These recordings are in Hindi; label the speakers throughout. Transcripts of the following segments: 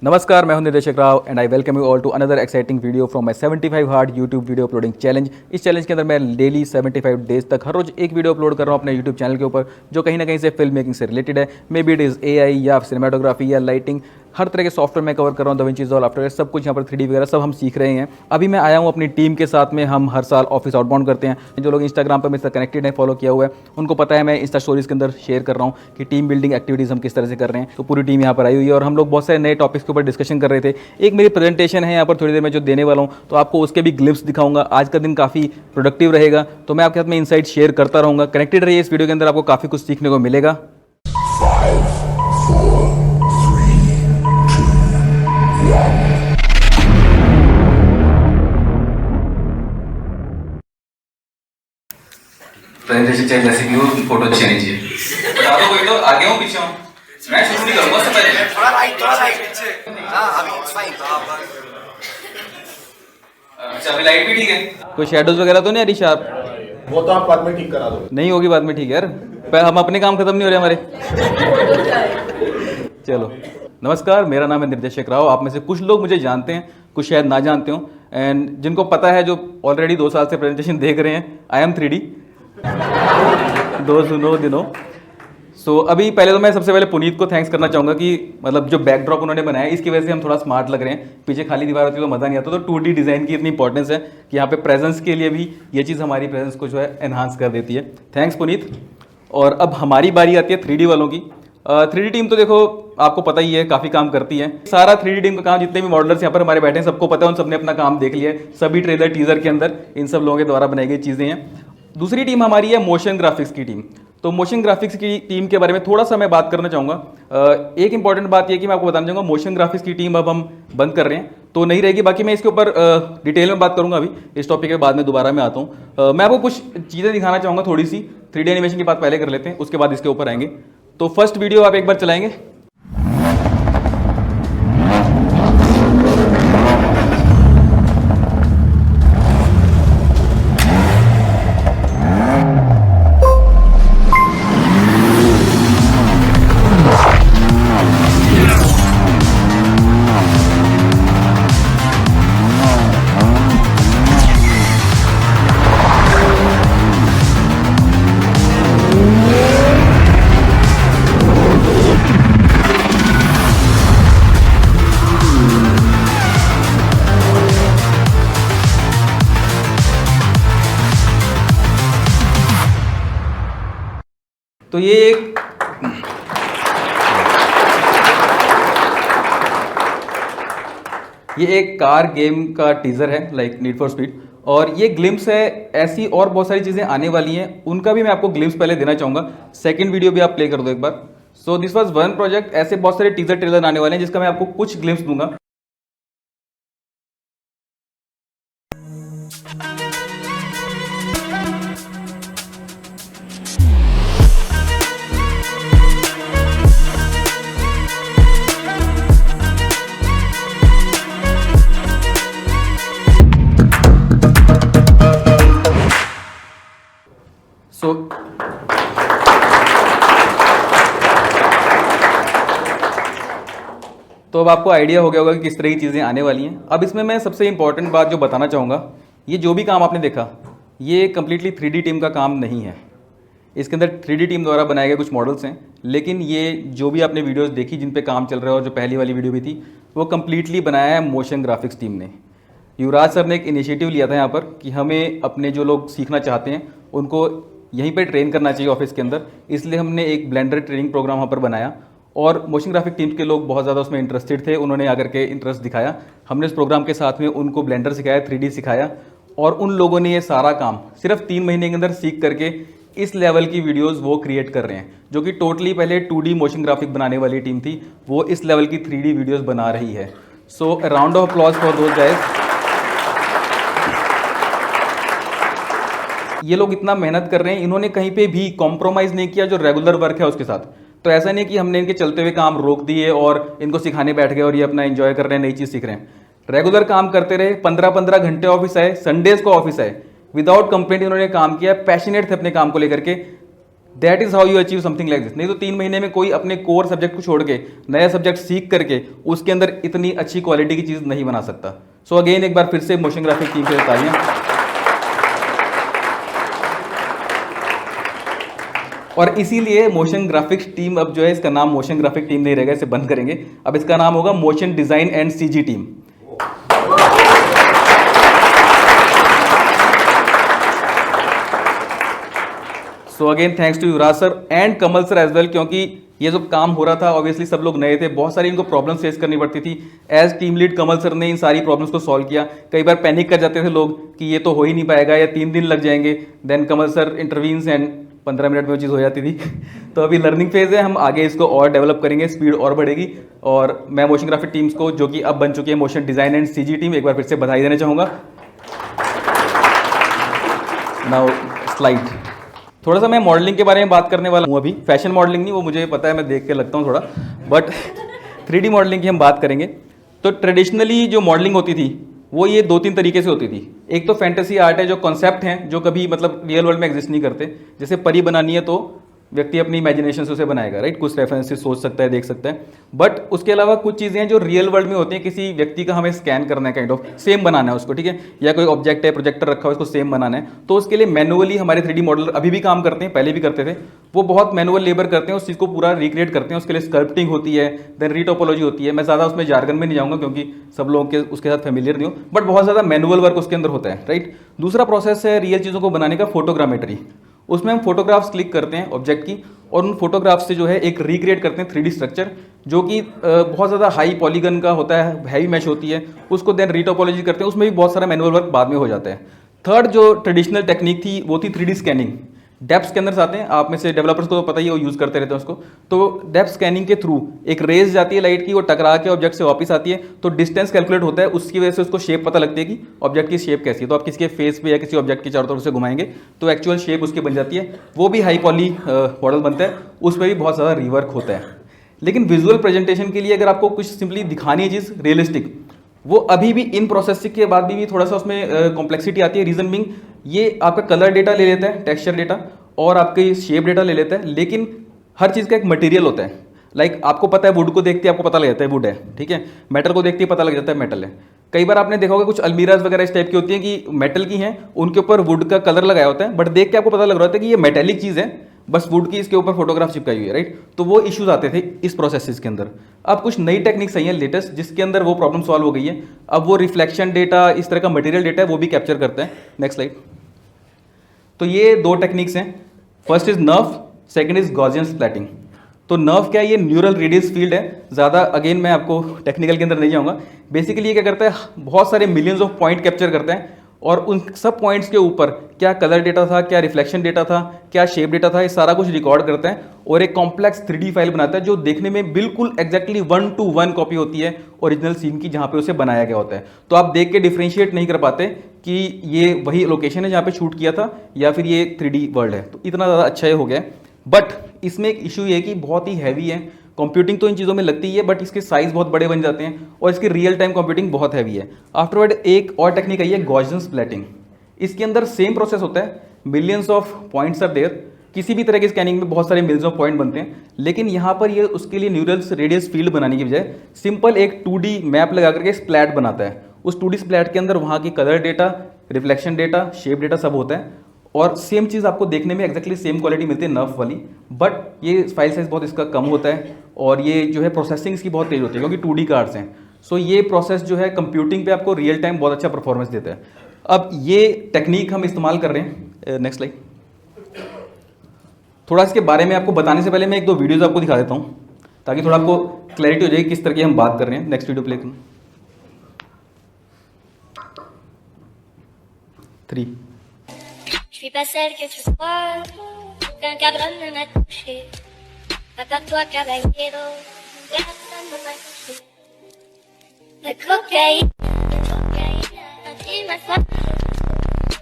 Speaker 1: नमस्कार, मैं हूं निर्देशक Rao and I welcome you all to another exciting video from my 75 hard YouTube video uploading challenge. इस चैलेंज के अंदर मैं डेली 75 डेज तक हर रोज एक वीडियो अपलोड कर रहा हूं अपने यूट्यूब चैनल के ऊपर, जो कहीं ना कहीं से फिल्म मेकिंग से रिलेटेड है। May be it is AI या सिनेमाटोग्राफी या लाइटिंग, हर तरह के सॉफ्टवेयर मैं कवर कर रहा हूँ। दाविंची रिजॉल्व, आफ्टर इफेक्ट्स, सब कुछ यहाँ पर 3D वगैरह सब हम सीख रहे हैं। अभी मैं आया हूँ अपनी टीम के साथ में। हम हर साल ऑफिस आउटबाउंड करते हैं। जो लोग इंस्टाग्राम पर मेरे साथ कनेक्टेड हैं, फॉलो किया हुआ है, उनको पता है मैं इंस्टा स्टोरीज के अंदर शेयर कर रहा हूँ कि टीम बिल्डिंग एक्टिविटीज़ हम किस तरह से कर रहे हैं। तो पूरी टीम यहाँ पर आई हुई है और हम लोग बहुत सारे नए टॉपिक्स के ऊपर डिस्कशन कर रहे थे। एक मेरी प्रेजेंटेशन है यहाँ पर थोड़ी देर में जो देने वाला हूँ, तो आपको उसके भी ग्लिप्स दिखाऊंगा। आज का दिन काफ़ी प्रोडक्टिव रहेगा, तो मैं आपके साथ में इनसाइट शेयर करता रहूँगा। कनेक्टेड रहिए इस वीडियो के अंदर, आपको काफ़ी कुछ सीखने को मिलेगा। प्रेजेंटेशन चाहिए जैसे कि वो फोटो अच्छी आनी चाहिए। बता दो कोई, तो आगे हूँ पीछे हूँ, मैं शुरू नहीं करूँगा सबसे पहले।
Speaker 2: थोड़ा राइट पीछे। हाँ अभी फाइन।
Speaker 1: अच्छा, अभी लाइट भी ठीक है, कोई शेडोज वगैरह तो नहीं आ रही शार्प?
Speaker 3: वो तो आप बाद में ठीक करा दो।
Speaker 1: नहीं होगी बाद में, ठीक है यार, पर हम अपने काम खत्म नहीं हो रहे हमारे। चलो, नमस्कार, मेरा नाम है निर्देशक राव। आप में से कुछ लोग मुझे जानते हैं, कुछ शायद ना जानते हो, एंड जिनको पता है, जो ऑलरेडी 2 साल से प्रेजेंटेशन देख रहे हैं, आई एम 3D, दोस्त नो दिनों। सो अभी पहले तो मैं सबसे पहले पुनीत को थैंक्स करना चाहूँगा कि मतलब जो बैकड्रॉप उन्होंने बनाया है, इसकी वजह से हम थोड़ा स्मार्ट लग रहे हैं। पीछे खाली दीवार होती तो मज़ा नहीं आता। तो 2D डिज़ाइन की इतनी इंपॉर्टेंस है कि यहाँ पे प्रेजेंस के लिए भी ये चीज़ हमारी प्रेजेंस को जो है एनहांस कर देती है। थैंक्स पुनीत। और अब हमारी बारी आती है 3D वालों की। 3D टीम तो देखो आपको पता ही है, काफ़ी काम करती है। सारा 3D टीम का काम, जितने भी मॉडलर्स यहाँ पर हमारे बैठे हैं, सबको पता है, उन सबने अपना काम देख लिया है। सभी ट्रेलर टीजर के अंदर इन सब लोगों के द्वारा बनाई गई चीज़ें हैं। दूसरी टीम हमारी है मोशन ग्राफिक्स की टीम। तो मोशन ग्राफिक्स की टीम के बारे में थोड़ा सा मैं बात करना चाहूँगा। एक इंपॉर्टेंट बात यह कि मैं आपको बताना चाहूँगा, मोशन ग्राफिक्स की टीम अब हम बंद कर रहे हैं, तो नहीं रहेगी। बाकी मैं इसके ऊपर डिटेल में बात करूँगा अभी, इस टॉपिक के बाद में दोबारा मैं आता हूँ। मैं आपको कुछ चीज़ें दिखाना चाहूँगा थोड़ी सी। 3D एनिमेशन की बात पहले कर लेते हैं, उसके बाद इसके ऊपर आएंगे। तो फर्स्ट वीडियो आप एक बार चलाएंगे। तो ये एक कार गेम का टीजर है, लाइक नीड फॉर स्पीड, और ये ग्लिम्स है। ऐसी और बहुत सारी चीज़ें आने वाली हैं, उनका भी मैं आपको ग्लिम्स पहले देना चाहूँगा। सेकंड वीडियो भी आप प्ले कर दो एक बार। So this was one project. ऐसे बहुत सारे टीजर ट्रेलर आने वाले हैं, जिसका मैं आपको कुछ ग्लिम्स दूंगा। सो तो अब आपको आइडिया हो गया होगा कि किस तरह की चीज़ें आने वाली हैं। अब इसमें मैं सबसे इंपॉर्टेंट बात जो बताना चाहूँगा, ये जो भी काम आपने देखा, ये कम्प्लीटली 3D टीम का काम नहीं है। इसके अंदर 3D टीम द्वारा बनाए गए कुछ मॉडल्स हैं, लेकिन ये जो भी आपने वीडियोस देखी जिन पे काम चल रहा है, और जो पहली वाली वीडियो भी थी, वो कम्प्लीटली बनाया है मोशन ग्राफिक्स टीम ने। युवराज सर ने एक इनिशिएटिव लिया था यहाँ पर कि हमें अपने जो लोग सीखना चाहते हैं उनको यहीं पे ट्रेन करना चाहिए ऑफिस के अंदर, इसलिए हमने एक ब्लेंडर ट्रेनिंग प्रोग्राम वहाँ पर बनाया। और मोशन ग्राफिक टीम के लोग बहुत ज़्यादा उसमें इंटरेस्टेड थे, उन्होंने आकर के इंटरेस्ट दिखाया। हमने उस प्रोग्राम के साथ में उनको ब्लेंडर सिखाया, 3D सिखाया, और उन लोगों ने ये सारा काम सिर्फ 3 महीने के अंदर सीख करके इस लेवल की वीडियोज़ वो क्रिएट कर रहे हैं। जो कि टोटली पहले 2D मोशन ग्राफिक बनाने वाली टीम थी, वो इस लेवल की 3D वीडियोज़ बना रही है। सो round of applause for those guys. ये लोग इतना मेहनत कर रहे हैं, इन्होंने कहीं पे भी कॉम्प्रोमाइज़ नहीं किया जो रेगुलर वर्क है उसके साथ। तो ऐसा नहीं कि हमने इनके चलते हुए काम रोक दिए और इनको सिखाने बैठ गए और ये अपना एंजॉय कर रहे हैं, नई चीज़ सीख रहे हैं। रेगुलर काम करते रहे, 15-15 घंटे ऑफिस आए, संडेज को ऑफिस आए, विदाउट कंप्लेंट इन्होंने काम किया, पैशनेट थे अपने काम को लेकर के। That is how you achieve something like this. नहीं तो 3 महीने में कोई अपने कोर सब्जेक्ट को छोड़ के नया सब्जेक्ट सीख करके उसके अंदर इतनी अच्छी क्वालिटी की चीज़ नहीं बना सकता। सो अगेन एक बार फिर से मोशन ग्राफिक टीम के तालियां। और इसीलिए मोशन ग्राफिक्स टीम अब जो है इसका नाम मोशन ग्राफिक टीम नहीं रहेगा, इसे बंद करेंगे, अब इसका नाम होगा motion design and CG team. So again thanks to Yuvraj sir and Kamal sir as well, क्योंकि ये जो काम हो रहा था ऑब्वियसली सब लोग नए थे, बहुत सारी इनको प्रॉब्लम फेस करनी पड़ती थी। एज टीम लीड कमल सर ने इन सारी प्रॉब्लम्स को सॉल्व किया। कई बार पैनिक कर जाते थे लोग कि ये तो हो ही नहीं पाएगा या 3 दिन लग जाएंगे, then Kamal sir intervenes and 15 minute में वो चीज़ हो जाती थी। तो अभी लर्निंग फेज है, हम आगे इसको और डेवलप करेंगे, स्पीड और बढ़ेगी। और मैं मोशन ग्राफिक टीम्स को, जो कि अब बन चुकी है motion design and CG team, एक बार फिर से बधाई देना चाहूँगा। नाउ स्लाइड, थोड़ा सा मैं मॉडलिंग के बारे में बात करने वाला हूँ अभी। फैशन मॉडलिंग नहीं, वो मुझे पता है, मैं देख के लगता हूँ थोड़ा, बट 3D मॉडलिंग की हम बात करेंगे। तो ट्रेडिशनली जो मॉडलिंग होती थी वो ये 2-3 तरीके से होती थी। एक तो फैंटेसी आर्ट है, जो कॉन्सेप्ट हैं जो कभी मतलब रियल वर्ल्ड में एग्जिस्ट नहीं करते। जैसे परी बनानी है तो व्यक्ति अपनी इमेजिनेशन से उसे बनाएगा, राइट, कुछ रेफरेंसेस सोच सकता है, देख सकता है। बट उसके अलावा कुछ चीज़ें हैं जो रियल वर्ल्ड में होती हैं, किसी व्यक्ति का हमें स्कैन करना है, काइंड ऑफ सेम बनाना है उसको, ठीक है, या कोई ऑब्जेक्ट है, प्रोजेक्टर रखा हुआ है, उसको सेम बनाना है। तो उसके लिए मैनुअली हमारे 3D मॉडलर अभी भी काम करते हैं, पहले भी करते थे, वो बहुत मैनुअल लेबर करते हैं, उस चीज़ को पूरा रिक्रिएट करते हैं। उसके लिए स्कल्पटिंग होती है, देन रीटोपोलॉजी होती है। मैं ज़्यादा उसमें जार्गन में नहीं जाऊँगा क्योंकि सब लोगों के उसके साथ फेमिलियर नहीं हो, बट बहुत ज़्यादा मैनुअल वर्क उसके अंदर होता है, राइट। दूसरा प्रोसेस है रियल चीज़ों को बनाने का, फोटोग्रामेट्री। उसमें हम फोटोग्राफ्स क्लिक करते हैं ऑब्जेक्ट की और उन फोटोग्राफ्स से जो है एक रिक्रिएट करते हैं 3D स्ट्रक्चर, जो कि बहुत ज़्यादा हाई पॉलीगन का होता है, हैवी मैश होती है। उसको देन रीटोपोलॉजी करते हैं, उसमें भी बहुत सारा मैनुअल वर्क बाद में हो जाता है। थर्ड जो ट्रेडिशनल टेक्निक थी वो थी 3D स्कैनिंग। डेप्थ स्कैनर्स आते हैं, आप में से डेवलपर्स को तो पता ही है, वो यूज़ करते रहते हैं उसको। तो डेप्थ स्कैनिंग के थ्रू एक रेज जाती है लाइट की, वो टकरा के ऑब्जेक्ट से वापस आती है, तो डिस्टेंस कैलकुलेट होता है, उसकी वजह से उसको शेप पता लगती है कि ऑब्जेक्ट की शेप कैसी है। तो आप किसी के फेस पे या किसी ऑब्जेक्ट के चारों तरफ से घुमाएंगे तो एक्चुअल शेप उसकी बन जाती है। वो भी हाई पॉली मॉडल बनता है, उसमें भी बहुत ज़्यादा रिवर्क होता है। लेकिन विजुअल प्रेजेंटेशन के लिए अगर आपको कुछ सिंपली दिखानी है चीज़ रियलिस्टिक, वो अभी भी इन प्रोसेसिंग के बाद भी थोड़ा सा उसमें कॉम्प्लेक्सिटी आती है। रीजन बिंग ये आपका कलर डेटा ले लेता है, टेक्सचर डेटा, और आपके शेप डेटा ले लेता है, लेकिन हर चीज़ का एक मटेरियल होता है। लाइक आपको पता है वुड को देखते ही आपको पता लग जाता है वुड है, ठीक है, मेटल को देखते ही पता लग जाता है मेटल है। कई बार आपने देखा होगा कुछ अलमीराज वगैरह इस टाइप की होती हैं कि मेटल की हैं, उनके ऊपर वुड का कलर लगाया होता है, बट देख के आपको पता लग रहा होता है कि ये मेटेलिक चीज़ है, बस वुड की इसके ऊपर फोटोग्राफ चिपकाई हुई है, राइट। तो वो इश्यूज आते थे इस प्रोसेस के अंदर। अब कुछ नई टेक्निक्स आई हैं लेटेस्ट, जिसके अंदर वो प्रॉब्लम सॉल्व हो गई है। अब वो रिफ्लेक्शन डेटा, इस तरह का मटेरियल डेटा है, वो भी कैप्चर करता है। Next slide. तो ये 2 टेक्निक्स हैं, first is NeRF, second is Gaussian splatting. तो नर्व क्या है, ये न्यूरल रेडियस फील्ड है। ज़्यादा अगेन मैं आपको टेक्निकल के अंदर नहीं जाऊँगा। बेसिकली ये क्या करता है, बहुत सारे मिलियंस ऑफ पॉइंट कैप्चर करता है, और उन सब पॉइंट्स के ऊपर क्या कलर डेटा था, क्या रिफ्लेक्शन डेटा था, क्या शेप डेटा था, ये सारा कुछ रिकॉर्ड करता है और एक कॉम्प्लेक्स 3D फाइल बनाता है, जो देखने में बिल्कुल एग्जैक्टली 1-to-1 कॉपी होती है ओरिजिनल सीन की, जहाँ पे उसे बनाया गया होता है। तो आप देख के डिफ्रेंशिएट नहीं कर पाते कि ये वही लोकेशन है जहाँ पे शूट किया था या फिर ये 3D वर्ल्ड है। तो इतना ज़्यादा अच्छा ये हो गया। बट इसमें एक इशू ये है कि बहुत ही हैवी है। कंप्यूटिंग तो इन चीज़ों में लगती ही है, बट इसके साइज बहुत बड़े बन जाते हैं और इसकी रियल टाइम कंप्यूटिंग बहुत हैवी है। आफ्टरवर्ड एक और टेक्निक आई है गॉसियन स्प्लैटिंग। इसके अंदर सेम प्रोसेस होता है, millions of points are there. किसी भी तरह की स्कैनिंग में बहुत सारे मिलियंस ऑफ पॉइंट बनते हैं, लेकिन यहाँ पर ये उसके लिए न्यूरल्स रेडियस फील्ड बनाने की बजाय सिंपल एक 2D मैप लगा करके स्प्लैट बनाता है। उस 2D स्प्लैट के अंदर वहाँ की colour data, reflection data, shape data सब होता है, और सेम चीज़ आपको देखने में एक्जैक्टली सेम क्वालिटी मिलती है नर्व वाली। बट ये फाइल साइज बहुत इसका कम होता है और ये जो है प्रोसेसिंग इसकी बहुत तेज़ होती है, क्योंकि 2D कार्ड्स हैं। सो ये प्रोसेस जो है कंप्यूटिंग पे आपको रियल टाइम बहुत अच्छा परफॉर्मेंस देता है। अब ये टेक्निक हम इस्तेमाल कर रहे हैं। Next slide. थोड़ा इसके बारे में आपको बताने से पहले मैं 1-2 वीडियोज़ आपको दिखा देता हूँ, ताकि थोड़ा आपको क्लैरिटी हो जाएगी किस तरह की हम बात कर रहे हैं। नेक्स्ट वीडियो प्ले करूँ। 3
Speaker 4: Je suis pas celle que tu crois, qu'un cabron ne m'a touché. Pas toi, caballero, personne ne m'a touché. La cocaïne, dis-moi quoi.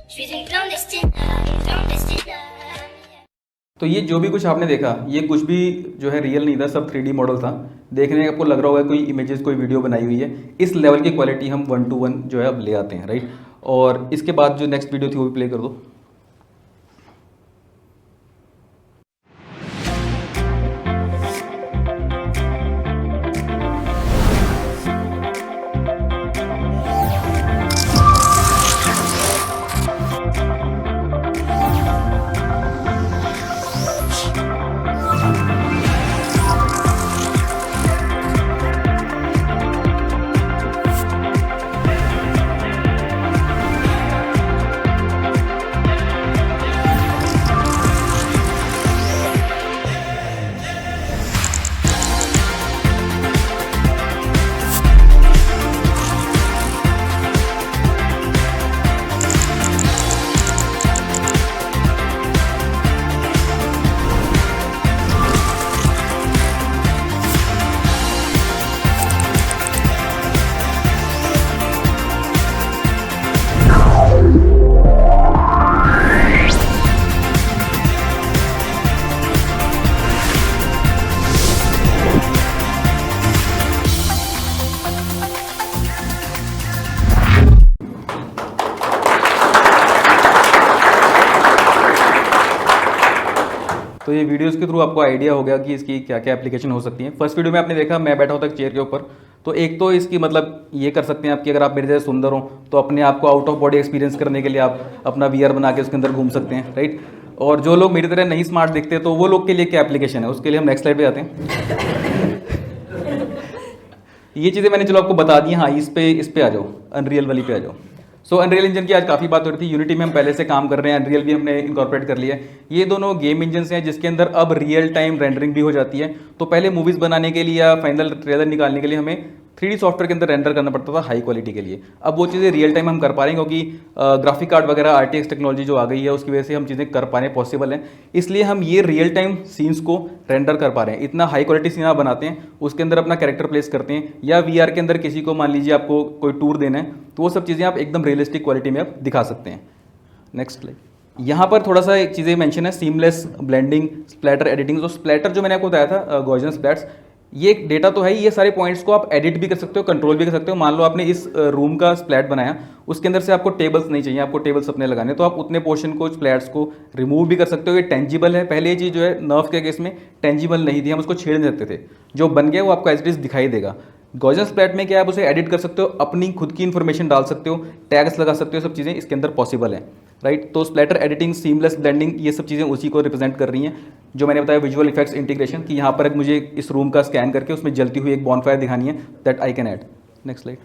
Speaker 4: Je suis une clandestine,
Speaker 1: तो ये जो भी कुछ आपने देखा, ये कुछ भी जो है रियल नहीं था, सब 3D मॉडल था। देखने में आपको लग रहा होगा कोई इमेजेस, कोई वीडियो बनाई हुई है। इस लेवल की क्वालिटी हम 1-to-1 जो है अब ले आते हैं, राइट। और इसके बाद जो नेक्स्ट वीडियो थी वो भी प्ले कर दो। तो ये वीडियोस के थ्रू आपको आइडिया हो गया कि इसकी क्या क्या एप्लीकेशन हो सकती है। फर्स्ट वीडियो में आपने देखा मैं बैठा होता चेयर के ऊपर, तो एक तो इसकी मतलब ये कर सकते हैं आप कि अगर आप मेरे जैसे सुंदर हो तो अपने आप को आउट ऑफ बॉडी एक्सपीरियंस करने के लिए आप अपना VR बना के उसके अंदर घूम सकते हैं, राइट। और जो लोग मेरी तरह नहीं स्मार्ट दिखते तो वो लोग के लिए क्या एप्लीकेशन है, उसके लिए हम नेक्स्ट स्लाइड पे आते हैं। ये चीज़ें मैंने चलो आपको बता दी। हाँ, इस पे आ जाओ, अनरियल वाली पे आ जाओ। सो अनरियल इंजन की आज काफ़ी बात हो रही थी। यूनिटी में हम पहले से काम कर रहे हैं, अनरियल भी हमने इनकॉर्पोरेट कर लिया है। ये दोनों गेम इंजन्स हैं जिसके अंदर अब रियल टाइम रेंडरिंग भी हो जाती है। तो पहले मूवीज़ बनाने के लिए या फाइनल ट्रेलर निकालने के लिए हमें 3D सॉफ्टवेयर के अंदर रेंडर करना पड़ता था हाई क्वालिटी के लिए। अब वो चीज़ें रियल टाइम हम कर पा रहे हैं क्योंकि ग्राफिक कार्ड वगैरह RTX टेक्नोलॉजी जो आ गई है उसकी वजह से हम चीज़ें कर पा रहे हैं, पॉसिबल है। इसलिए हम ये रियल टाइम सीन्स को रेंडर कर पा रहे हैं। इतना हाई क्वालिटी सीन आप बनाते हैं, उसके अंदर अपना कैरेक्टर प्लेस करते हैं, या VR के अंदर किसी को मान लीजिए आपको कोई टूर देना है तो वो सब चीज़ें आप एकदम रियलिस्टिक क्वालिटी में आप दिखा सकते हैं। Next slide. यहाँ पर थोड़ा सा एक चीज़ें मेंशन है, सीमलेस ब्लेंडिंग, स्प्लैटर एडिटिंग। तो स्प्लैटर जो मैंने आपको बताया था, गॉसियन स्प्लैट्स, ये एक डेटा तो है ही, ये सारे पॉइंट्स को आप एडिट भी कर सकते हो, कंट्रोल भी कर सकते हो। मान लो आपने इस रूम का स्प्लैट बनाया, उसके अंदर से आपको टेबल्स नहीं चाहिए, आपको टेबल्स अपने लगाने, तो आप उतने पोर्शन को, स्प्लैट्स को रिमूव भी कर सकते हो। ये टेंजिबल है। पहले ये चीज़ जो है नर्व के केस में टेंजिबल नहीं थी, हम उसको छेड़ नहीं सकते थे। जो बन गया वो आपको एज इट इज दिखाई देगा। गॉसियन स्प्लैट में क्या आप उसे एडिट कर सकते हो, अपनी खुद की इन्फॉर्मेशन डाल सकते हो, टैग्स लगा सकते हो, सब चीज़ें इसके अंदर पॉसिबल है, राइट। तो स्प्लैटर एडिटिंग, सीमलेस ब्लेंडिंग, ये सब चीज़ें उसी को रिप्रेजेंट कर रही हैं जो मैंने बताया। विजुअल इफेक्ट्स इंटीग्रेशन कि यहाँ पर मुझे इस रूम का स्कैन करके उसमें जलती हुई एक बॉनफायर दिखानी है, that I can add. Next slide.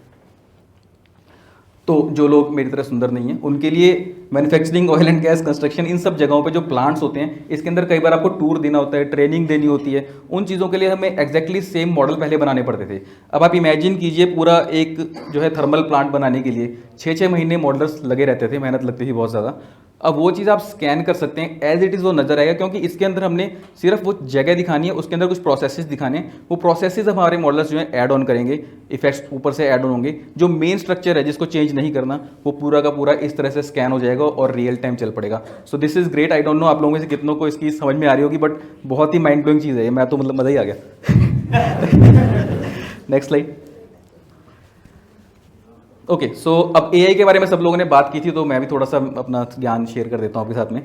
Speaker 1: तो जो लोग मेरी तरह सुंदर नहीं हैं उनके लिए manufacturing, oil and gas, construction, इन सब जगहों पे जो प्लांट्स होते हैं, इसके अंदर कई बार आपको टूर देना होता है, ट्रेनिंग देनी होती है। उन चीज़ों के लिए हमें एग्जैक्टली सेम मॉडल पहले बनाने पड़ते थे। अब आप इमेजिन कीजिए पूरा एक जो है थर्मल प्लांट बनाने के लिए 6-6 महीने मॉडल्स लगे रहते थे, मेहनत लगती थी बहुत ज़्यादा। अब वो चीज़ आप स्कैन कर सकते हैं, एज इट इज़ वो नजर आएगा, क्योंकि इसके अंदर हमने सिर्फ वो जगह दिखानी है, उसके अंदर कुछ प्रोसेसेस दिखाने हैं। वो प्रोसेसेस हमारे मॉडल्स जो है ऐड ऑन करेंगे, इफेक्ट्स ऊपर से ऐड ऑन होंगे। जो मेन स्ट्रक्चर है जिसको चेंज नहीं करना, वो पूरा का पूरा इस तरह से स्कैन हो जाएगा और रियल टाइम चल पड़ेगा। So this is great. I don't know आप लोगों में से कितनों को इसकी समझ में आ रही होगी, बट बहुत ही माइंड ब्लोइंग चीज़ है ये। मैं तो मतलब मज़ा ही आ गया। Next slide. ओके, सो अब AI के बारे में सब लोगों ने बात की थी, तो मैं भी थोड़ा सा अपना ज्ञान शेयर कर देता हूँ आपके साथ में।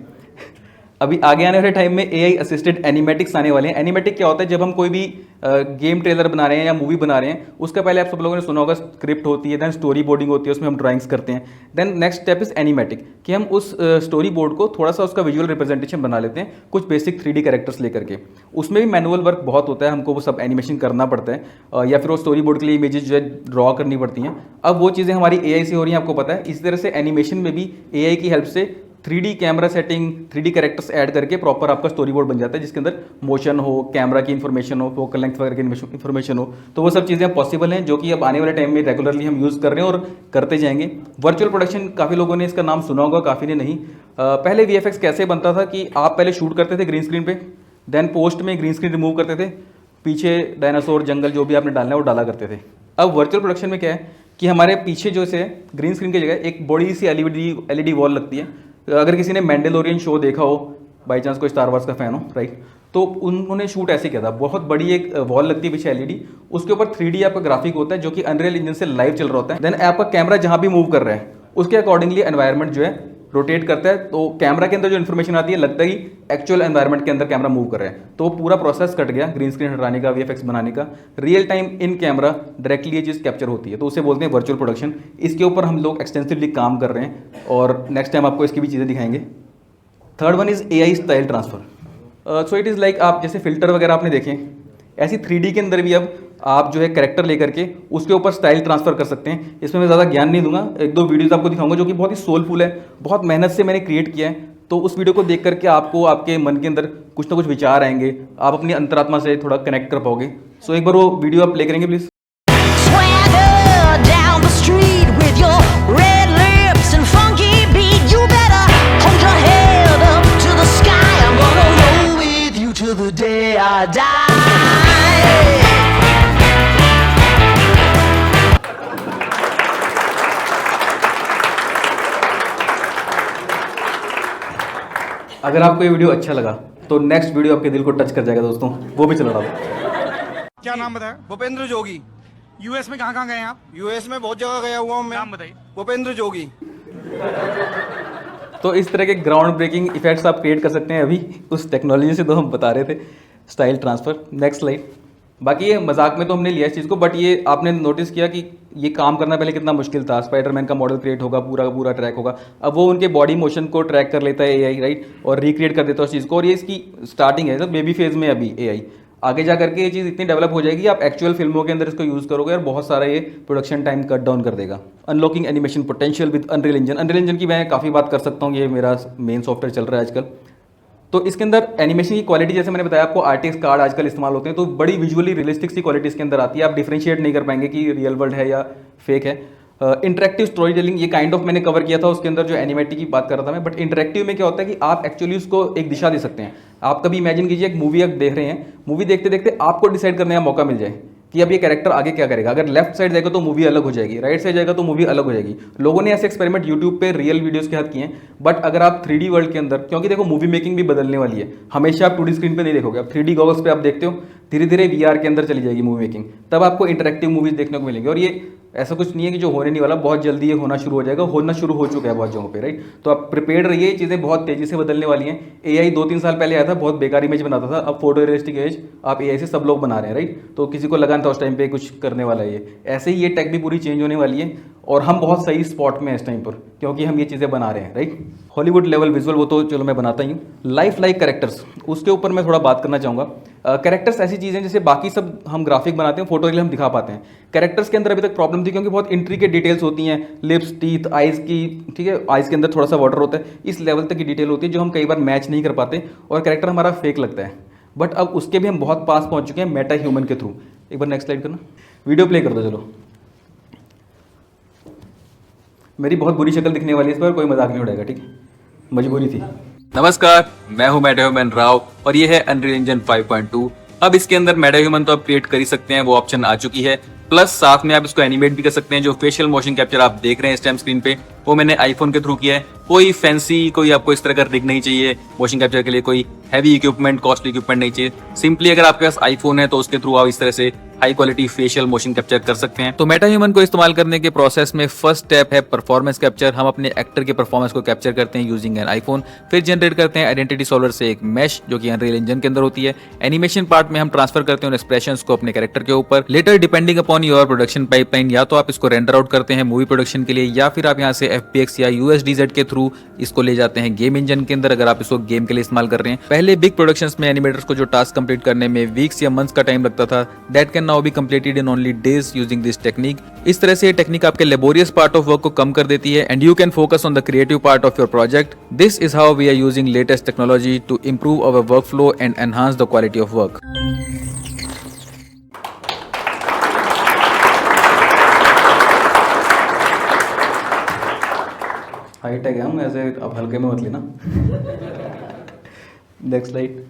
Speaker 1: अभी आगे आने वाले टाइम में AI असिस्टेड एनिमेटिक्स आने वाले हैं। एनिमेटिक क्या होता है? जब हम कोई भी गेम ट्रेलर बना रहे हैं या मूवी बना रहे हैं, उसका पहले आप सब लोगों ने सुना होगा स्क्रिप्ट होती है, देन स्टोरी बोर्डिंग होती है, उसमें हम ड्राइंग्स करते हैं। Then next step is animatic, कि हम उस स्टोरी बोर्ड को थोड़ा सा उसका विजुअल रिप्रेजेंटेशन बना लेते हैं, कुछ बेसिक 3D कैरेक्टर्स लेकर के। उसमें भी मैनुअल वर्क बहुत होता है, हमको वो सब एनिमेशन करना पड़ता है, या फिर वो स्टोरी बोर्ड के लिए इमेजेस जो है ड्रॉ करनी पड़ती हैं। अब वो चीज़ें हमारी AI से हो रही हैं, आपको पता है। इसी तरह से एनिमेशन में भी AI की हेल्प से 3D camera setting, 3D characters add करके प्रॉपर आपका स्टोरी बोर्ड बन जाता है, जिसके अंदर मोशन हो, कैमरा की इन्फॉर्मेशन हो, फोकल लेंथ वगैरह की इन्फॉर्मेशन हो। तो वो सब चीज़ें पॉसिबल हैं, जो कि अब आने वाले टाइम में रेगुलरली हम यूज़ कर रहे हैं और करते जाएंगे। वर्चुअल प्रोडक्शन, काफ़ी लोगों ने इसका नाम सुना होगा, काफ़ी ने नहीं। पहले VFX कैसे बनता था कि आप पहले शूट करते थे ग्रीन स्क्रीन पे, देन पोस्ट में ग्रीन स्क्रीन रिमूव करते थे, पीछे डायनासोर, जंगल जो भी आपने डालना है वो डाला करते थे। अब वर्चुअल प्रोडक्शन में क्या है कि हमारे पीछे जो से ग्रीन स्क्रीन की जगह एक बड़ी सी LED वॉल लगती है। अगर किसी ने मैंडेलोरियन शो देखा हो, बाई चांस कोई स्टार वार्स का फैन हो, राइट, तो उन्होंने शूट ऐसे किया था। बहुत बड़ी एक वॉल लगती है पीछे LED, उसके ऊपर 3D आपका ग्राफिक होता है जो कि अनरियल इंजन से लाइव चल रहा होता है। देन आपका कैमरा जहाँ भी मूव कर रहा है उसके अकॉर्डिंगली एनवायरनमेंट जो है रोटेट करता है, तो कैमरा के अंदर जो इन्फॉर्मेशन आती है लगता है कि एक्चुअल एनवायरनमेंट के अंदर कैमरा मूव कर रहा है। तो पूरा प्रोसेस कट गया ग्रीन स्क्रीन हटाने का, VFX बनाने का। Real time in camera directly ये चीज़ कैप्चर होती है, तो उसे बोलते हैं वर्चुअल प्रोडक्शन। इसके ऊपर हम लोग एक्सटेंसिवली काम कर रहे हैं और नेक्स्ट टाइम आपको इसकी भी चीज़ें दिखाएंगे। Third one is AI style transfer. So it is like, आप जैसे फिल्टर वगैरह आपने देखे, ऐसी 3D के अंदर भी अब आप जो है कैरेक्टर लेकर के उसके ऊपर स्टाइल ट्रांसफर कर सकते हैं। इसमें मैं ज़्यादा ज्ञान नहीं दूंगा, 1-2 वीडियोज़ आपको दिखाऊंगा जो कि बहुत ही सोलफुल है, बहुत मेहनत से मैंने क्रिएट किया है। तो उस वीडियो को देख करके आपको आपके मन के अंदर कुछ ना कुछ विचार आएंगे, आप अपनी अंतरात्मा से थोड़ा कनेक्ट कर पाओगे। सो एक बार वो वीडियो आप प्ले करेंगे प्लीज़। अगर आपको ये वीडियो अच्छा लगा तो नेक्स्ट वीडियो आपके दिल को टच कर जाएगा दोस्तों, वो भी चला रहा।
Speaker 5: क्या नाम बताया?
Speaker 2: भूपेंद्र जोगी।
Speaker 5: यूएस में कहाँ गए आप?
Speaker 2: यूएस में बहुत जगह गया हुआ हूँ मैं।
Speaker 5: नाम बताइए।
Speaker 2: भूपेंद्र जोगी।
Speaker 1: तो इस तरह के ग्राउंड ब्रेकिंग इफेक्ट्स आप क्रिएट कर सकते हैं अभी उस टेक्नोलॉजी से, तो हम बता रहे थे स्टाइल ट्रांसफ़र। Next slide. बाकी ये मजाक में तो हमने लिया इस चीज़ को, बट ये आपने नोटिस किया कि ये काम करना पहले कितना मुश्किल था। स्पाइडरमैन का मॉडल क्रिएट होगा, पूरा का पूरा ट्रैक होगा, अब वो उनके बॉडी मोशन को ट्रैक कर लेता है एआई, राइट, और रिक्रिएट कर देता है उस चीज़ को। और ये इसकी स्टार्टिंग है, तो बेबी फेज में अभी एआई, आगे जा करके ये चीज़ इतनी डेवलप हो जाएगी, आप एक्चुअल फिल्मों के अंदर इसको यूज़ करोगे और बहुत सारा ये प्रोडक्शन टाइम कट डाउन कर देगा। Unlocking animation potential with unreal engine. Unreal engine की मैं काफ़ी बात कर सकता हूँ, ये मेरा मेन सॉफ्टवेयर चल रहा है आजकल। तो इसके अंदर एनिमेशन की क्वालिटी, जैसे मैंने बताया आपको, आरटीएक्स कार्ड आजकल इस्तेमाल होते हैं, तो बड़ी विजुअली रियलिस्टिक सी क्वालिटी इसके अंदर आती है। आप डिफरेंशिएट नहीं कर पाएंगे कि रियल वर्ल्ड है या फेक है। इंटरेक्टिव स्टोरी टेलिंग, ये काइंड ऑफ मैंने कवर किया था उसके अंदर जो एनिमेटिक की बात कर रहा था मैं, बट इंटरेक्टिव में क्या होता है कि आप एक्चुअली उसको एक दिशा दे सकते हैं। आप कभी इमेजिन कीजिए एक मूवी आप देख रहे हैं, मूवी देखते देखते आपको डिसाइड करने का मौका मिल जाए कि अब ये कैरेक्टर आगे क्या करेगा। अगर लेफ्ट साइड जाएगा तो मूवी अलग हो जाएगी, राइट साइड जाएगा तो मूवी अलग हो जाएगी। लोगों ने ऐसे एक्सपेरिमेंट यूट्यूब पे रियल वीडियोस के साथ किए हैं। बट अगर आप 3D वर्ल्ड के अंदर, क्योंकि देखो मूवी मेकिंग भी बदलने वाली है, हमेशा आप 2D स्क्रीन पे नहीं देखोगे, आप 3D गॉगल्स पे आप देखते हो, धीरे धीरे VR के अंदर चली जाएगी मूवी मेकिंग, तब आपको इंटरेक्टिव मूवीज देखने को मिलेंगी। और ये ऐसा कुछ नहीं है कि जो होने नहीं वाला, बहुत जल्दी ये होना शुरू हो जाएगा, होना शुरू हो चुका है बहुत जगहों पे, राइट। तो आप प्रिपेयर्ड रहिए, चीज़ें बहुत तेजी से बदलने वाली हैं। एआई 2-3 साल पहले आया था, बहुत बेकार इमेज बनाता था, अब फोटो रियलिस्टिक इमेज आप एआई से सब लोग बना रहे हैं, राइट। तो किसी को लगा था उस टाइम पे कुछ करने वाला है ये, ऐसे ही ये टेक भी पूरी चेंज होने वाली है। और हम बहुत सही स्पॉट में हैं इस टाइम पर, क्योंकि हम ये चीज़ें बना रहे हैं, राइट। हॉलीवुड लेवल विजुअल वो तो चलो मैं बनाता ही हूँ। लाइफ लाइक कैरेक्टर्स, उसके ऊपर मैं थोड़ा बात करना चाहूँगा। कैरेक्टर्स ऐसी चीज़ें जैसे बाकी सब हम ग्राफिक बनाते हैं, फोटो रियल हम दिखा पाते हैं, कैरेक्टर्स के अंदर अभी तक प्रॉब्लम थी, क्योंकि बहुत इंट्रिकेट डिटेल्स होती हैं, लिप्स, टीथ, आइज़ की, ठीक है, आइज़ के अंदर थोड़ा सा वाटर होता है, इस लेवल तक की डिटेल होती है जो हम कई बार मैच नहीं कर पाते और कैरेक्टर हमारा फेक लगता है। बट अब उसके भी हम बहुत पास पहुँच चुके हैं मेटा ह्यूमन के थ्रू। एक बार नेक्स्ट स्लाइड करना, वीडियो प्ले कर दो। चलो, मेरी बहुत बुरी शक्ल दिखने वाली है इस पर, कोई मजाक नहीं उड़ाएगा, ठीक है, मजबूरी थी।
Speaker 5: नमस्कार, मैं हूं मेटा ह्यूमन राव और ये है अनरियल इंजन 5.2। अब इसके अंदर मेटा ह्यूमन तो आप क्रिएट कर ही सकते हैं, वो ऑप्शन आ चुकी है, प्लस साथ में आप इसको एनिमेट भी कर सकते हैं। जो फेशियल मोशन कैप्चर आप देख रहे हैं इस टाइम स्क्रीन पे, वो मैंने आईफोन के थ्रू किया है। कोई फैंसी, कोई आपको इस तरह का रिग नहीं चाहिए मोशन कैप्चर के लिए, कोई हैवी इक्विपमेंट, कॉस्टली इक्विपमेंट नहीं चाहिए। सिंपली अगर आपके पास आईफोन है तो उसके थ्रू आप इस तरह से high quality facial motion capture कर सकते हैं। तो मेटा ह्यूमन को इस्तेमाल करने के प्रोसेस में फर्स्ट स्टेप है परफॉर्मेंस कैप्चर। हम अपने एक्टर के परफॉर्मेंस को कैप्चर करते हैं यूजिंग एन आईफोन, फिर जनरेट करते हैं आइडेंटिटी सॉल्वर से एक मैश जो कि अनरियल इंजन के अंदर होती है। एनिमेशन पार्ट में हम ट्रांसफर करते हैं उन एक्सप्रेशंस को अपने कैरेक्टर के ऊपर। Later depending upon your production pipeline, या तो आप इसको रेंडर आउट करते हैं मूवी प्रोडक्शन के लिए, या फिर आप यहाँ से FPX या USDZ के थ्रू इसको ले जाते हैं गेम इंजन के अंदर, अगर आप इसको गेम के लिए इस्तेमाल कर रहे हैं। पहले बिग प्रोडक्शंस में एनिमेटर्स को जो टास्क कंप्लीट करने में वीक्स या मंथ्स का टाइम लगता था, that can now be completed in only days using this technique. इस तरह से ये टेक्निक आपके लेबोरियस पार्ट ऑफ वर्क को कम कर देती है and you can focus on the creative part of your project. This is how we are using latest technology to improve our work flow and enhance the quality of work.
Speaker 1: Height है क्या हम ऐसे, अब हल्के में मत लेना। Next slide.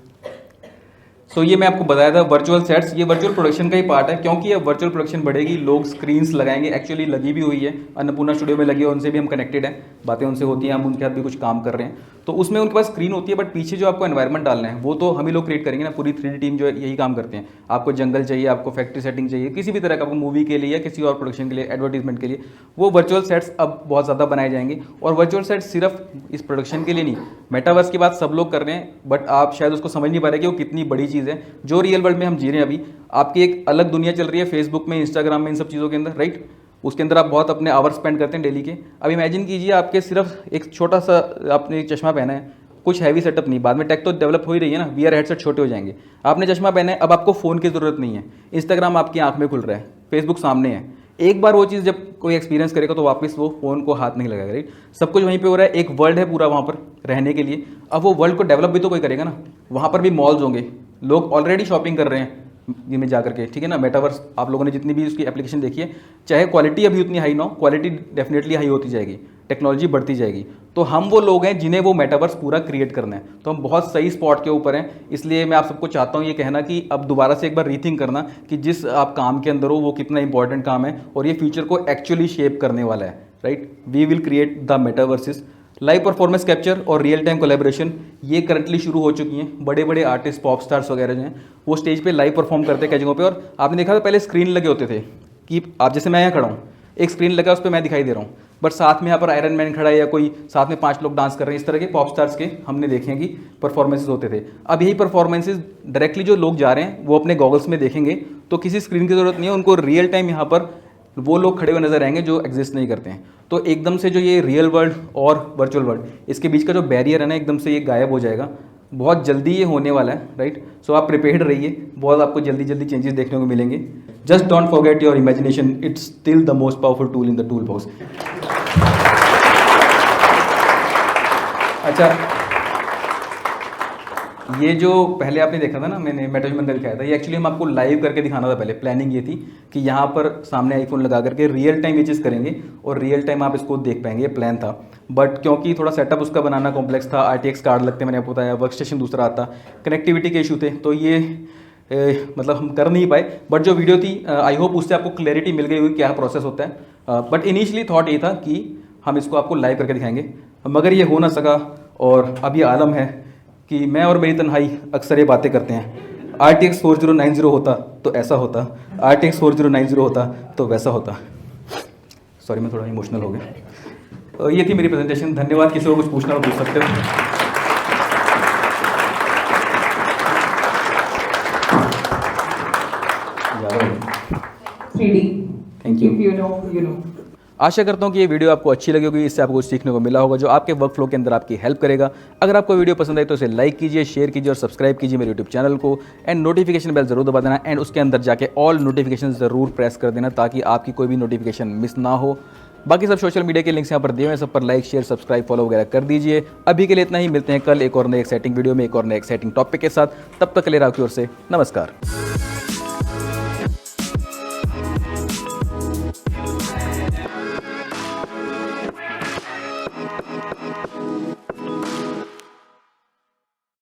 Speaker 1: तो ये मैं आपको बताया था वर्चुअल सेट्स, ये वर्चुअल प्रोडक्शन का ही पार्ट है, क्योंकि अब वर्चुअल प्रोडक्शन बढ़ेगी, लोग स्क्रीन्स लगाएंगे, एक्चुअली लगी भी हुई है, अन्नपूर्णा स्टूडियो में लगी है, उनसे भी हम कनेक्टेड हैं, बातें उनसे होती हैं, हम उनके साथ भी कुछ काम कर रहे हैं। तो उसमें उनके पास स्क्रीन होती है, बट पीछे जो आपको एनवायरनमेंट डालना है वो तो हम ही लोग क्रिएट करेंगे ना। पूरी 3D टीम जो है यही काम करते हैं। आपको जंगल चाहिए, आपको फैक्ट्री सेटिंग चाहिए, किसी भी तरह का, आपको मूवी के लिए या किसी और प्रोडक्शन के लिए, एडवर्टीजमेंट के लिए, वो वर्चुअल सेट्स अब बहुत ज़्यादा बनाए जाएंगे। और वर्चुअल सेट्स सिर्फ इस प्रोडक्शन के लिए नहीं, मेटावर्स की बात सब लोग कर रहे हैं, बट आप शायद उसको समझ नहीं पा रहे कि वो कितनी बड़ी चीज़ है। जो रियल वर्ल्ड में हम जी रहे हैं अभी, आपकी एक अलग दुनिया चल रही है फेसबुक में, इंस्टाग्राम में, इन सब चीज़ों के अंदर, राइट। उसके अंदर आप बहुत अपने आवर स्पेंड करते हैं डेली के। अब इमेजिन कीजिए आपके सिर्फ एक छोटा सा आपने चश्मा पहना है, कुछ हैवी सेटअप नहीं, बाद में टेक तो डेवलप हो ही रही है ना, VR हेडसेट छोटे हो जाएंगे। आपने चश्मा पहना है, अब आपको फ़ोन की ज़रूरत नहीं है, इंस्टाग्राम आपकी आंख में खुल रहा है, फेसबुक सामने है। एक बार वो चीज़ जब कोई एक्सपीरियंस करेगा तो वापस वो फ़ोन को हाथ नहीं लगाएगा, राइट। सब कुछ वहीं पे हो रहा है, एक वर्ल्ड है पूरा वहाँ पर रहने के लिए। अब वो वर्ल्ड को डेवलप भी तो कोई करेगा ना, वहाँ पर भी मॉल्स होंगे, लोग ऑलरेडी शॉपिंग कर रहे हैं में जा करके, ठीक है ना। मेटावर्स आप लोगों ने जितनी भी उसकी एप्लीकेशन देखी है, चाहे क्वालिटी अभी उतनी हाई ना हो, क्वालिटी डेफिनेटली हाई होती जाएगी, टेक्नोलॉजी बढ़ती जाएगी। तो हम वो लोग हैं जिन्हें वो मेटावर्स पूरा क्रिएट करना है, तो हम बहुत सही स्पॉट के ऊपर हैं। इसलिए मैं आप सबको चाहता हूँ ये कहना कि अब दोबारा से एक बार रीथिंक करना कि जिस आप काम के अंदर हो वो कितना इंपॉर्टेंट काम है और ये फ्यूचर को एक्चुअली शेप करने वाला है, right. We will create the metaverses. Live performance capture और रियल टाइम कोलैबोरेशन ये करंटली शुरू हो चुकी हैं। बड़े बड़े आर्टिस्ट, पॉप स्टार्स वगैरह जो हैं वो स्टेज पे लाइव परफॉर्म करते हैं कई जगहों पे। और आपने देखा था पहले स्क्रीन लगे होते थे कि आप जैसे मैं यहाँ खड़ा हूँ, एक स्क्रीन लगा उस पर मैं दिखाई दे रहा हूँ, बट साथ में यहाँ पर आयरन मैन खड़ा है या कोई साथ में 5 लोग डांस कर रहे हैं, इस तरह के पॉप स्टार्स के हमने देखे हैं कि परफॉर्मेंसेज होते थे। अब यही परफॉर्मेंसेज डायरेक्टली जो लोग जा रहे हैं वो अपने गॉगल्स में देखेंगे, तो किसी स्क्रीन की ज़रूरत नहीं है, उनको रियल टाइम यहाँ पर वो लोग खड़े हुए नजर आएंगे जो एग्जिस्ट नहीं करते हैं। तो एकदम से जो ये रियल वर्ल्ड और वर्चुअल वर्ल्ड, इसके बीच का जो बैरियर है ना, एकदम से ये गायब हो जाएगा। बहुत जल्दी ये होने वाला है, राइट। सो आप प्रिपेयर्ड रहिए, बहुत आपको जल्दी जल्दी चेंजेस देखने को मिलेंगे। Just don't forget your imagination, it's still the most powerful tool in the tool box. अच्छा, ये जो पहले आपने देखा था ना, मैंने मेटाह्यूमन का दिखाया था, ये एक्चुअली हम आपको लाइव करके दिखाना था। पहले प्लानिंग ये थी कि यहाँ पर सामने आईफोन लगा करके रियल टाइम ये चीज़ करेंगे और रियल टाइम आप इसको देख पाएंगे, ये प्लान था। बट क्योंकि थोड़ा सेटअप उसका बनाना कॉम्प्लेक्स था, RTX कार्ड लगते, मैंने आपको बताया, वर्क स्टेशन दूसरा आता, कनेक्टिविटी के इशू थे, तो ये मतलब हम कर नहीं पाए। बट जो वीडियो थी, आई होप उससे आपको क्लैरिटी मिल गई होगी क्या प्रोसेस होता है। बट इनिशियली थॉट ये था कि हम इसको आपको लाइव करके दिखाएंगे, मगर ये हो ना सका। और अब ये आलम है कि मैं और मेरी तन्हाई अक्सर ये बातें करते हैं। RTX 4090 होता तो ऐसा होता, RTX 4090 होता तो वैसा होता। सॉरी, मैं थोड़ा इमोशनल हो गया। ये थी मेरी प्रेजेंटेशन। धन्यवाद। किसी को कुछ पूछना हो पूछ सकते हो। Thank you. आशा करता हूँ कि ये वीडियो आपको अच्छी लगी होगी, इससे आपको कुछ सीखने को मिला होगा जो आपके वर्क फ्लो के अंदर आपकी हेल्प करेगा। अगर आपको वीडियो पसंद आई तो इसे लाइक कीजिए, शेयर कीजिए और सब्सक्राइब कीजिए मेरे यूट्यूब चैनल को, एंड नोटिफिकेशन बेल जरूर दबा देना, एंड उसके अंदर जाके ऑल नोटिफिकेशन जरूर प्रेस कर देना ताकि आपकी कोई भी नोटिफिकेशन मिस ना हो। बाकी सब सोशल मीडिया के लिंक्स यहाँ पर दिए हुए हैं, सब पर लाइक, शेयर, सब्सक्राइब, फॉलो वगैरह कर दीजिए। अभी के लिए इतना ही, मिलते हैं कल एक और नए एक्साइटिंग वीडियो में, एक और नए एक्साइटिंग टॉपिक के साथ। तब तक के लिए आपकी ओर से नमस्कार।